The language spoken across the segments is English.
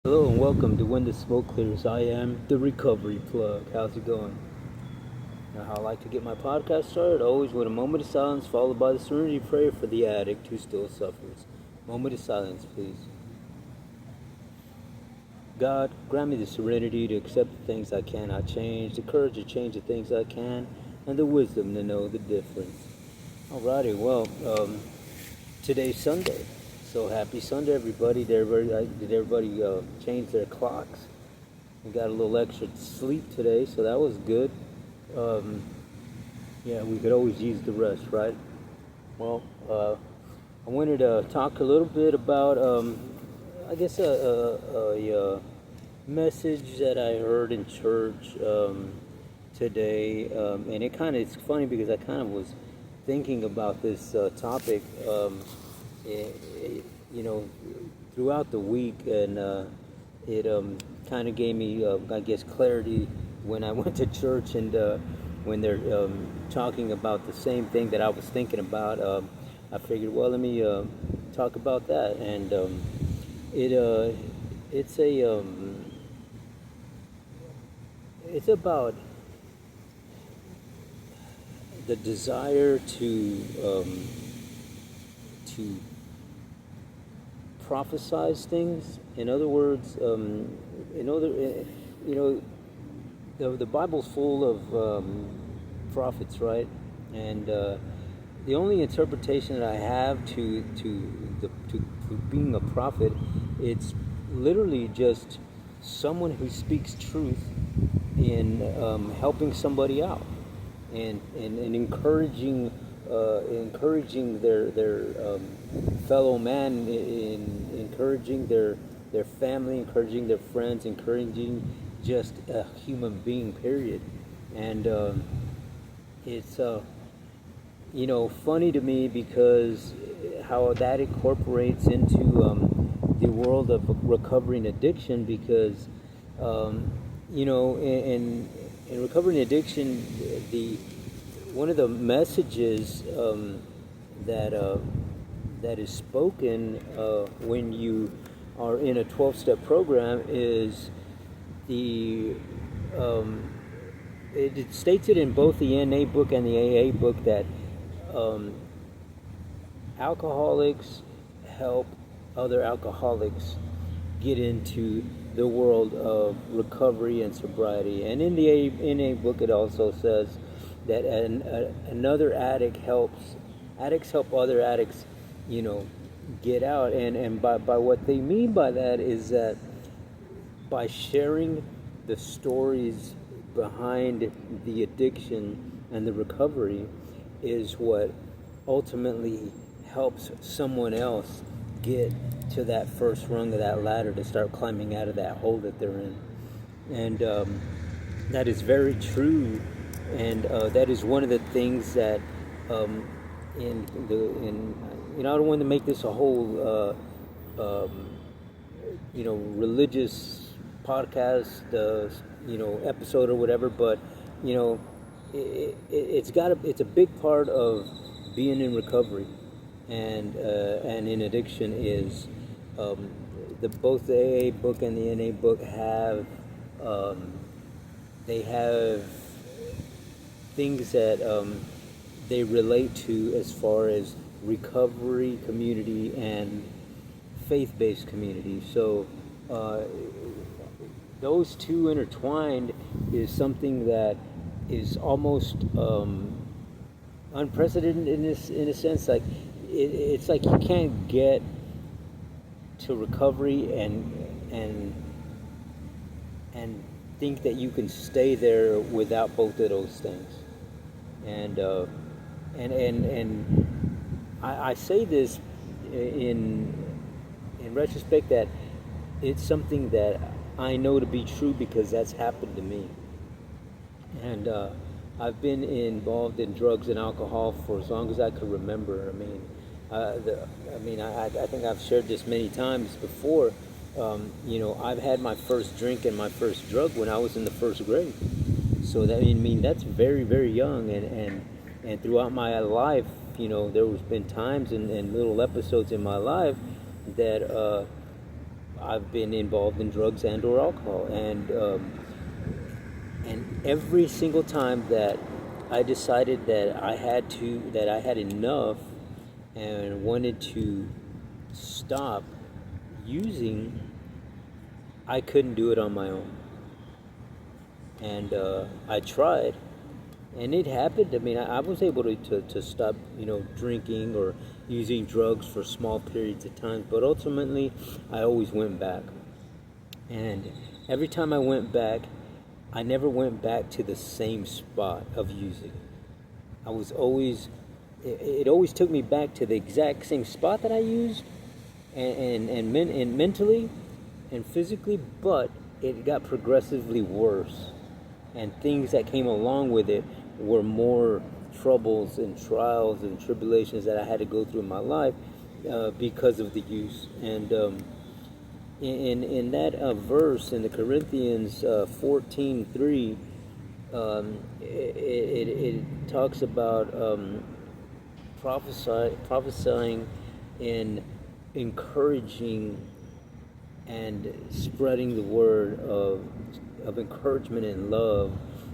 Hello and welcome to When the Smoke Clears. I am the Recovery Plug. How's it going? Now, how I like to get my podcast started, always with a moment of silence followed by the serenity prayer for the addict who still suffers. Moment of silence, please. God, grant me the serenity to accept the things I cannot change, the courage to change the things I can, and the wisdom to know the difference. Alrighty, well, today's Sunday. So happy Sunday, everybody. Did everybody change their clocks? We got a little extra sleep today, so that was good. Um, yeah, we could always use the rest, right? Well, I wanted to talk a little bit about, I guess, a message that I heard in church today, and it's funny because I kind of was thinking about this topic, eh, eh, you know, throughout the week, and it kind of gave me, I guess, clarity when I went to church and when they're talking about the same thing that I was thinking about. I figured, well, let me talk about that, and it it's a it's about the desire to prophesize things. In other words, you know, the Bible's full of prophets, right? And the only interpretation that I have to being a prophet, it's literally just someone who speaks truth in helping somebody out and encouraging their fellow man, in encouraging their family, encouraging their friends, encouraging just a human being, period. And it's funny to me because how that incorporates into the world of recovering addiction, because in recovering addiction, the one of the messages that that is spoken when you are in a 12-step program is the it states it in both the NA book and the AA book that um, alcoholics help other alcoholics get into the world of recovery and sobriety. And in the NA book, it also says that another addict helps addicts help other addicts, get out. And by what they mean by that is that by sharing the stories behind the addiction and the recovery is what ultimately helps someone else get to that first rung of that ladder to start climbing out of that hole that they're in. And that is very true, and that is one of the things that I don't want to make this a whole religious podcast, episode or whatever, but it's a big part of being in recovery and in addiction is both the AA book and the NA book have they have things that they relate to as far as recovery community and faith-based community. So those two intertwined is something that is almost unprecedented in a sense. Like it's like you can't get to recovery and think that you can stay there without both of those things. And I say this in retrospect that it's something that I know to be true because that's happened to me. And I've been involved in drugs and alcohol for as long as I can remember. I think I've shared this many times before. I've had my first drink and my first drug when I was in the first grade. So that's very, very young. And throughout my life, there was been times and little episodes in my life that I've been involved in drugs and or alcohol, and every single time that I decided that I had enough and wanted to stop using, I couldn't do it on my own. And I tried, and it happened. I mean, I was able to stop, drinking or using drugs for small periods of time, but ultimately, I always went back. And every time I went back, I never went back to the same spot of using. I was always, it always took me back to the exact same spot that I used, and mentally and physically, but it got progressively worse. And things that came along with it were more troubles and trials and tribulations that I had to go through in my life because of the use. And in that verse in the Corinthians 14:3, it talks about prophesying and encouraging and spreading the word of encouragement and love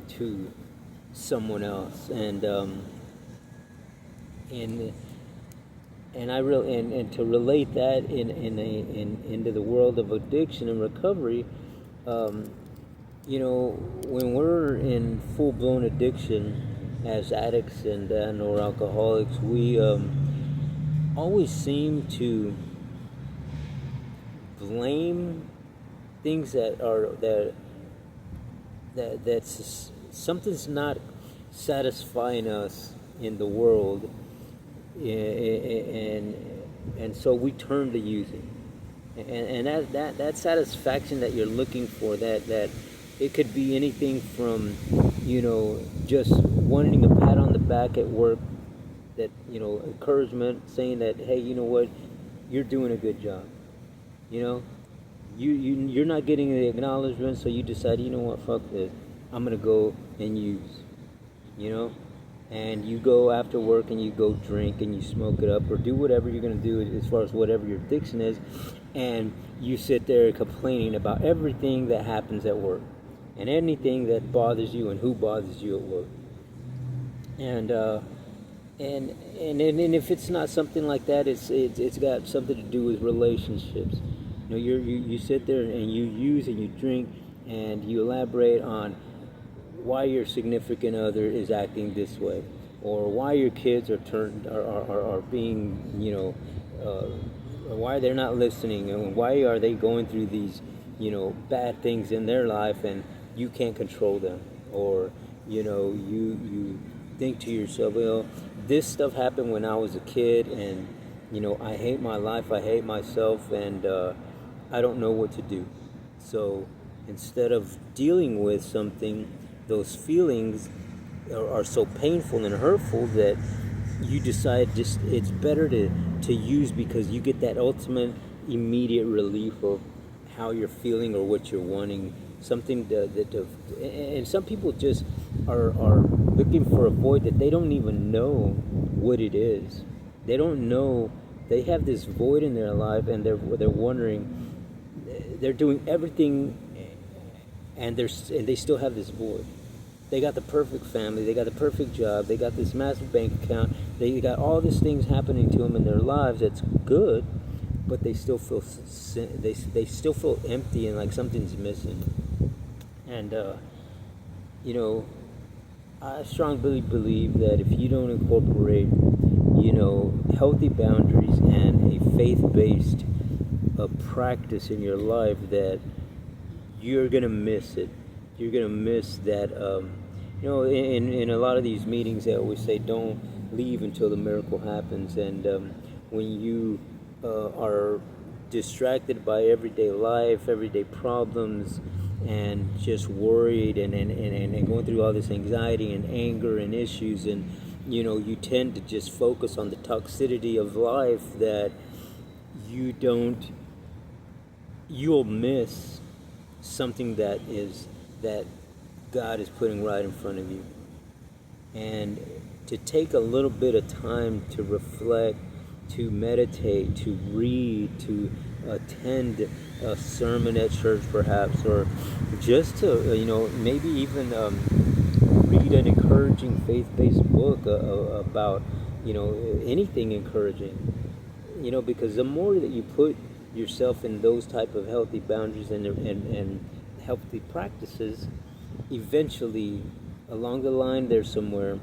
to someone else. And I really and to relate that into the world of addiction and recovery, when we're in full blown addiction as addicts and or alcoholics, we always seem to blame things that's something's not satisfying us in the world, and so we turn to using, and that satisfaction that you're looking for, that it could be anything from just wanting a pat on the back at work, that encouragement, saying that, hey, you know what, you're doing a good job, you're not getting the acknowledgement, so you decide, you know what, fuck this, I'm gonna go and use, and you go after work and you go drink and you smoke it up or do whatever you're gonna do as far as whatever your addiction is, and you sit there complaining about everything that happens at work and anything that bothers you and who bothers you at work, and if it's not something like that, it's got something to do with relationships. You sit there and you use and you drink and you elaborate on why your significant other is acting this way, or why your kids are being or why they're not listening, and why are they going through these bad things in their life and you can't control them, or you think to yourself, well, this stuff happened when I was a kid, and I hate my life, I hate myself, and I don't know what to do. So instead of dealing with something, those feelings are so painful and hurtful that you decide just it's better to use, because you get that ultimate immediate relief of how you're feeling or what you're wanting. Something and some people just are looking for a void that they don't even know what it is. They don't know. They have this void in their life, and they're wondering. They're doing everything, and they still have this void. They got the perfect family. They got the perfect job. They got this massive bank account. They got all these things happening to them in their lives. That's good, but they still feel they still feel empty and like something's missing. And I strongly believe that if you don't incorporate healthy boundaries and a faith-based practice in your life, that you're gonna miss it. You're gonna miss that. In a lot of these meetings, they always say, "Don't leave until the miracle happens." And when you are distracted by everyday life, everyday problems, and just worried and going through all this anxiety and anger and issues, and you tend to just focus on the toxicity of life, that you'll miss something that God is putting right in front of you. And to take a little bit of time to reflect, to meditate, to read, to attend a sermon at church, perhaps, or just to maybe even read an encouraging faith-based book about anything encouraging. Because the more that you put yourself in those type of healthy boundaries and healthy practices, eventually along the line there somewhere,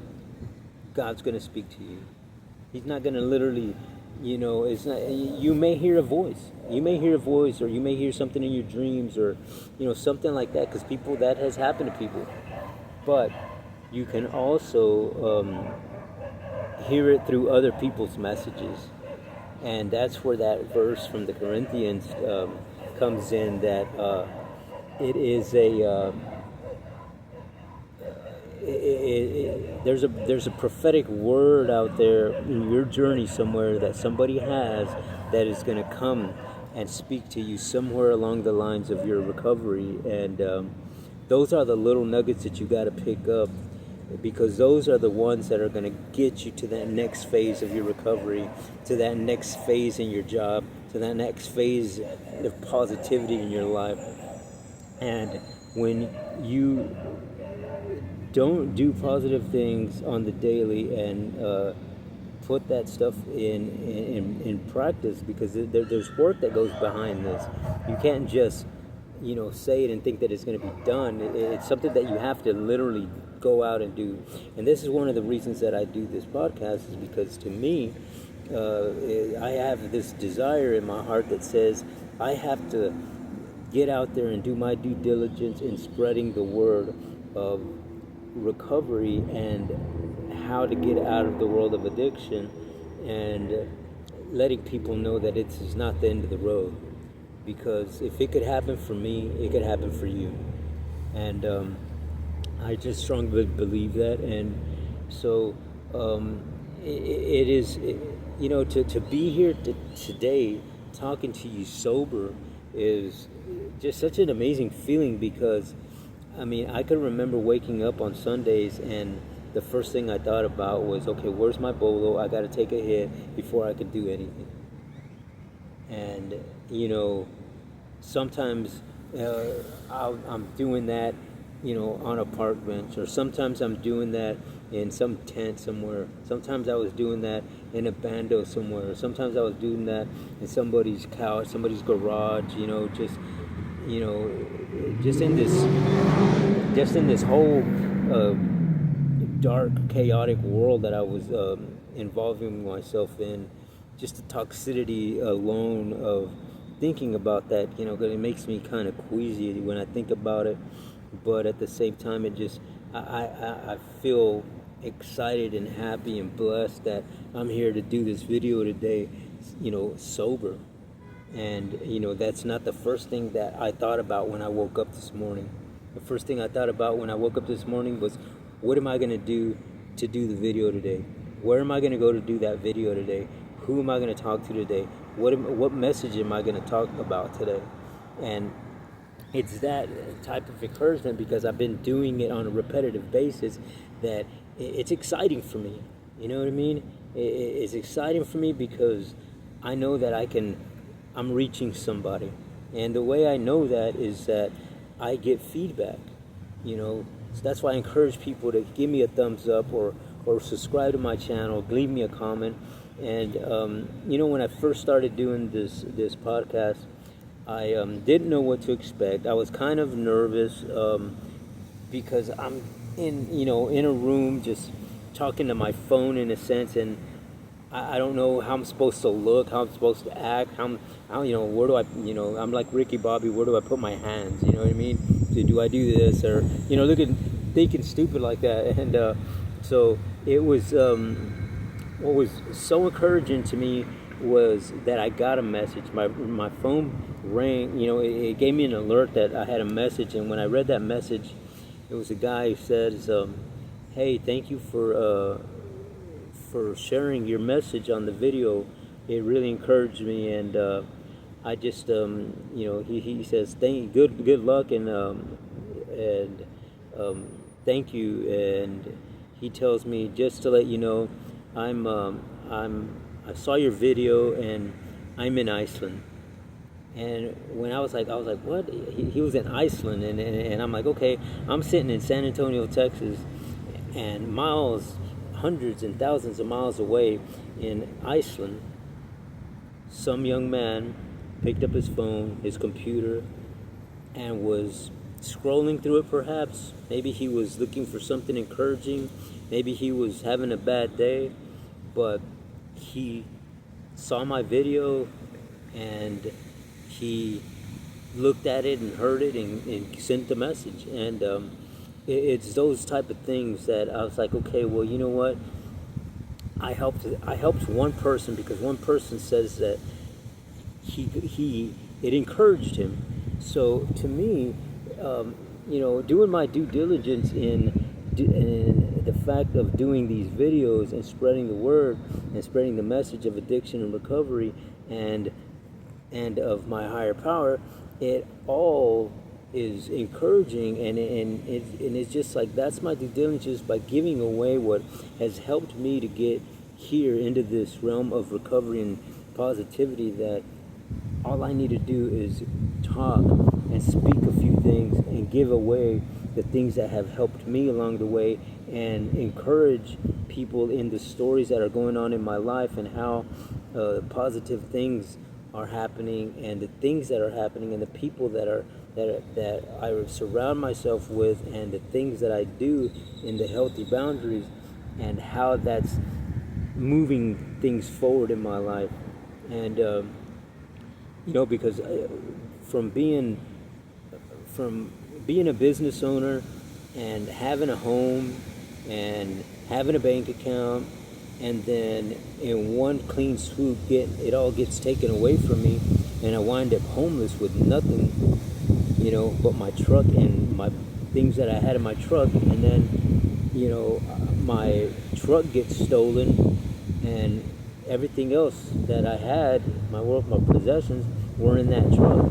God's going to speak to you. He's not going to literally, it's not, you may hear a voice. You may hear a voice, or you may hear something in your dreams, or, something like that, because that has happened to people. But you can also hear it through other people's messages. And that's where that verse from the Corinthians comes in, that it is there's a prophetic word out there in your journey somewhere that somebody has, that is going to come and speak to you somewhere along the lines of your recovery. And those are the little nuggets that you got to pick up, because those are the ones that are going to get you to that next phase of your recovery, to that next phase in your job, to that next phase of positivity in your life. And when you don't do positive things on the daily and put that stuff in practice, because there's work that goes behind this. You can't just say it and think that it's going to be done. It's something that you have to literally go out and do. And this is one of the reasons that I do this podcast, is because to me, I have this desire in my heart that says I have to get out there and do my due diligence in spreading the word of recovery and how to get out of the world of addiction, and letting people know that it's not the end of the road. Because if it could happen for me, it could happen for you. And I just strongly believe that. And so it is, to be here today talking to you sober is just such an amazing feeling, because I can remember waking up on Sundays and the first thing I thought about was, okay, where's my bolo? I got to take a hit before I could do anything. And sometimes I'm doing that on a park bench, or sometimes I'm doing that in some tent somewhere. Sometimes I was doing that in a bando somewhere. Sometimes I was doing that in somebody's couch, somebody's garage, just in this whole dark, chaotic world that I was involving myself in. Just the toxicity alone of thinking about that, because it makes me kind of queasy when I think about it. But at the same time, it just, I feel excited and happy and blessed that I'm here to do this video today, sober. And, that's not the first thing that I thought about when I woke up this morning. The first thing I thought about when I woke up this morning was, what am I going to do the video today? Where am I going to go to do that video today? Who am I going to talk to today? What message am I going to talk about today? And it's that type of encouragement, because I've been doing it on a repetitive basis, that it's exciting for me. You know what I mean? It's exciting for me because I know that I'm reaching somebody. And the way I know that is that I get feedback, So that's why I encourage people to give me a thumbs up, or subscribe to my channel, leave me a comment. And, when I first started doing this podcast, I didn't know what to expect. I was kind of nervous because I'm in a room just talking to my phone in a sense, and I don't know how I'm supposed to look, how I'm supposed to act, how where do I, I'm like Ricky Bobby, where do I put my hands, you know what I mean? Do I do this, or, thinking stupid like that. And so it was, what was so encouraging to me was that I got a message. My phone rang, it gave me an alert that I had a message. And when I read that message, it was a guy who says, hey, thank you for sharing your message on the video. It really encouraged me. And I just, he says, good luck, and thank you. And he tells me, just to let you know, I saw your video, and I'm in Iceland. And when I was like, what? He was in Iceland, and I'm like, okay, I'm sitting in San Antonio, Texas, and miles, hundreds and thousands of miles away in Iceland, some young man picked up his phone, his computer, and was scrolling through it perhaps. Maybe he was looking for something encouraging. Maybe he was having a bad day, but he saw my video and he looked at it and heard it and sent the message. And it's those type of things that I was like, okay, well, you know what? I helped one person because one person says that he it encouraged him. So to me, doing my due diligence in the fact of doing these videos and spreading the word and spreading the message of addiction and recovery and of my higher power, it all is encouraging, and it's just like that's my due diligence by giving away what has helped me to get here into this realm of recovery and positivity, that all I need to do is talk and speak a few things and give away the things that have helped me along the way and encourage people in the stories that are going on in my life and how positive things are happening and the things that are happening and the people that I surround myself with and the things that I do in the healthy boundaries and how that's moving things forward in my life. And because from being a business owner and having a home and having a bank account, and then in one clean swoop it all gets taken away from me, and I wind up homeless with nothing, but my truck and my things that I had in my truck, and then my truck gets stolen and everything else that I had, my possessions were in that truck.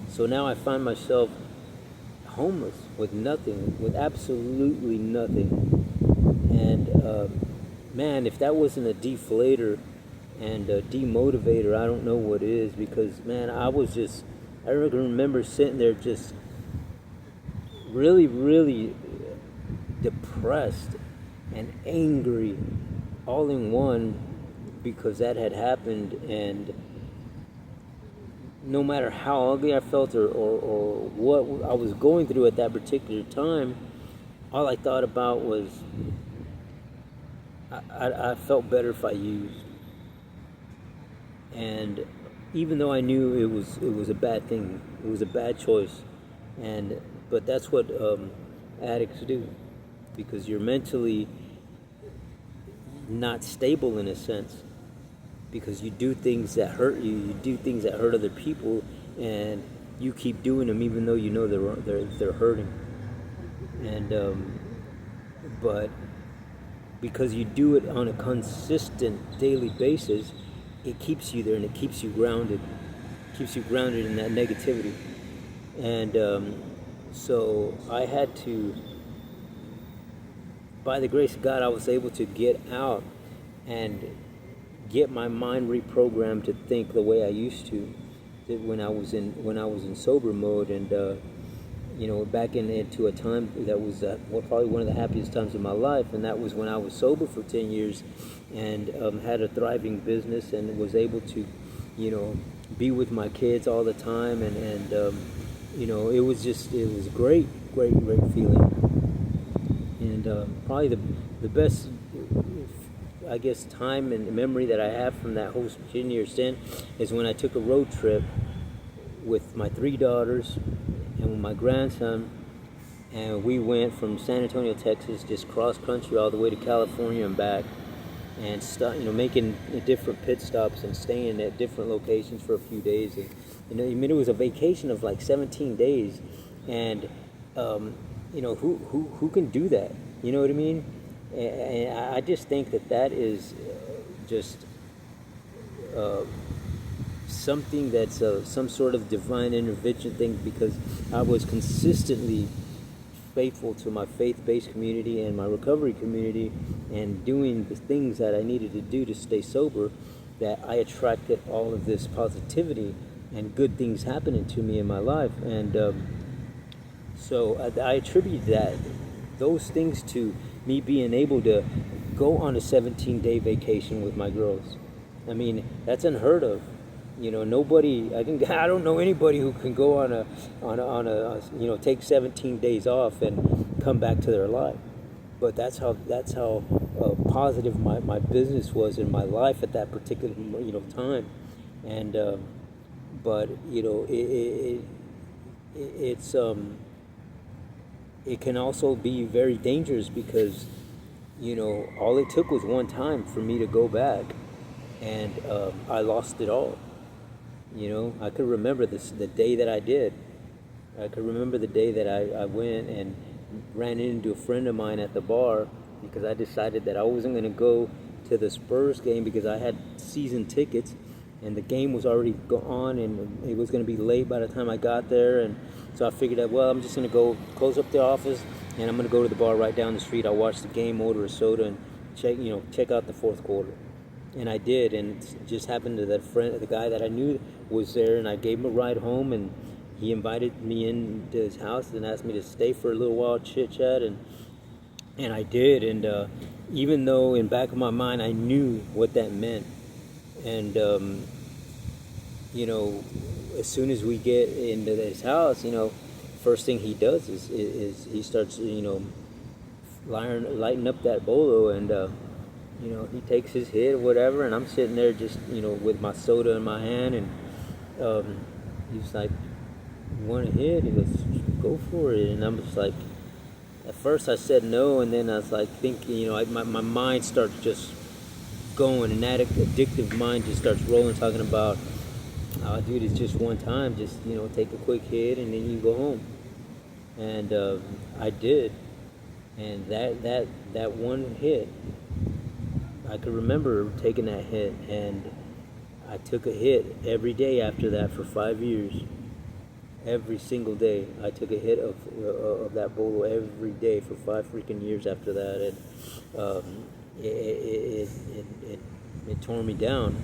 So now I find myself homeless with nothing, with absolutely nothing. And man, if that wasn't a deflator and a demotivator, I don't know what is, because man, I remember sitting there just really, really depressed and angry all in one, because that had happened. And no matter how ugly I felt or what I was going through at that particular time, all I thought about was I felt better if I used. And even though I knew it was a bad thing, it was a bad choice, but that's what addicts do, because you're mentally not stable in a sense, because you do things that hurt you do things that hurt other people, and you keep doing them even though you know they're hurting. And but because you do it on a consistent daily basis, it keeps you there and it keeps you grounded in that negativity. And so I had to, by the grace of God, I was able to get out and get my mind reprogrammed to think the way I used to when I was in sober mode. And back into a time that was probably one of the happiest times of my life, and that was when I was sober for 10 years and had a thriving business and was able to be with my kids all the time, and it was great feeling. And probably the best, I guess, time and memory that I have from that whole 10-year stint is when I took a road trip with my 3 daughters and with my grandson, and we went from San Antonio, Texas, just cross country all the way to California and back, and making different pit stops and staying at different locations for a few days. And it was a vacation of like 17 days, and who can do that? You know what I mean? And I just think that is just something that's some sort of divine intervention thing, because I was consistently faithful to my faith-based community and my recovery community and doing the things that I needed to do to stay sober, that I attracted all of this positivity and good things happening to me in my life. And so I attribute those things to me being able to go on a 17-day vacation with my girls. I mean, that's unheard of. Nobody. I don't know anybody who can go on a take 17 days off and come back to their life. But that's how positive my business was in my life at that particular time. And but it's it can also be very dangerous because all it took was one time for me to go back, and I lost it all. I could remember the day that I did. I could remember the day that I went and ran into a friend of mine at the bar because I decided that I wasn't going to go to the Spurs game because I had season tickets and the game was already on and it was going to be late by the time I got there. And so I figured that, well, I'm just going to go close up the office and I'm going to go to the bar right down the street. I'll watch the game, order a soda, and check out the fourth quarter. And I did, and it just happened to the guy that I knew was there, and I gave him a ride home, and he invited me into his house and asked me to stay for a little while, chit chat, and I did. And even though in back of my mind I knew what that meant, and as soon as we get into his house, first thing he does is he starts lighting up that bolo, and he takes his hit or whatever, and I'm sitting there just with my soda in my hand, and he's like, "You want a hit?" He goes, "Go for it." And I'm just like, at first I said no, and then I was like thinking, my mind starts just going, and that addictive mind just starts rolling, talking about, "Oh, dude, it's just one time. Just take a quick hit, and then you go home." And I did, and that one hit, I could remember taking that hit, and I took a hit every day after that for 5 years. Every single day, I took a hit of that bolo every day for 5 freaking years after that, and it tore me down.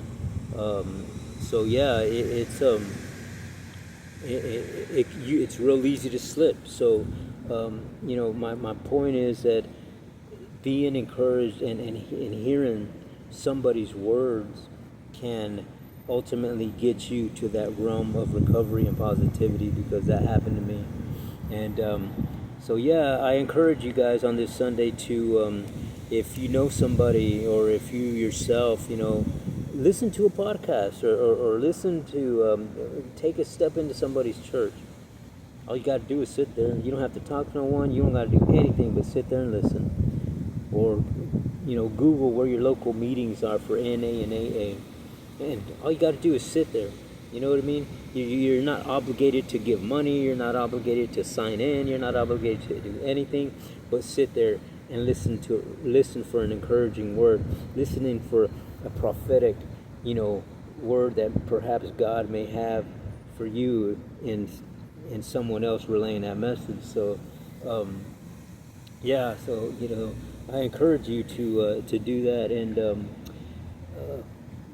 So yeah, it's real easy to slip. So my point is that being encouraged and hearing somebody's words can ultimately get you to that realm of recovery and positivity, because that happened to me. And so yeah, I encourage you guys on this Sunday to, if you know somebody, or if you yourself, listen to a podcast, or listen to, take a step into somebody's church. All you got to do is sit there. You don't have to talk to no one. You don't got to do anything but sit there and listen. Or Google where your local meetings are for NA and AA, and all you got to do is sit there. You know what I mean? You're not obligated to give money. You're not obligated to sign in. You're not obligated to do anything but sit there and listen for an encouraging word, listening for a prophetic word that perhaps God may have for you in someone else relaying that message. So yeah, so I encourage you to do that, and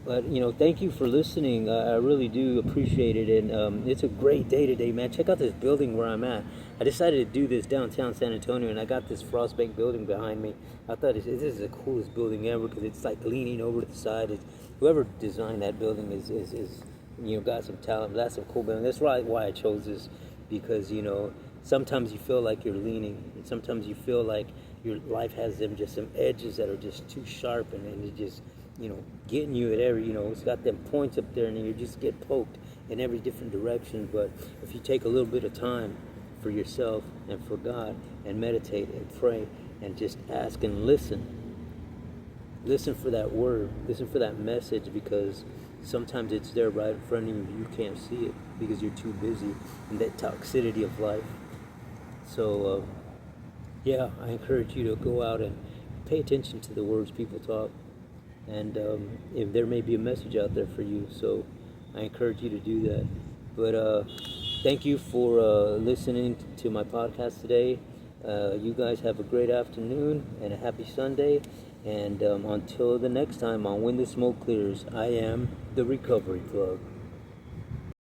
but thank you for listening. I really do appreciate it, and it's a great day today, man. Check out this building where I'm at. I decided to do this downtown San Antonio, and I got this Frostbank building behind me. I thought this is the coolest building ever because it's like leaning over to the side. Whoever designed that building is got some talent. That's some cool building. That's why I chose this, because sometimes you feel like you're leaning, and sometimes you feel like your life has just some edges that are just too sharp, and it just getting you at every it's got them points up there, and you just get poked in every different direction. But if you take a little bit of time for yourself and for God, and meditate and pray and just ask and listen for that word, listen for that message, because sometimes it's there right in front of you. You can't see it because you're too busy in that toxicity of life. So yeah, I encourage you to go out and pay attention to the words people talk, and if there may be a message out there for you. So I encourage you to do that. But thank you for listening to my podcast today. You guys have a great afternoon and a happy Sunday. And until the next time on When the Smoke Clears, I am the Recovery Plug.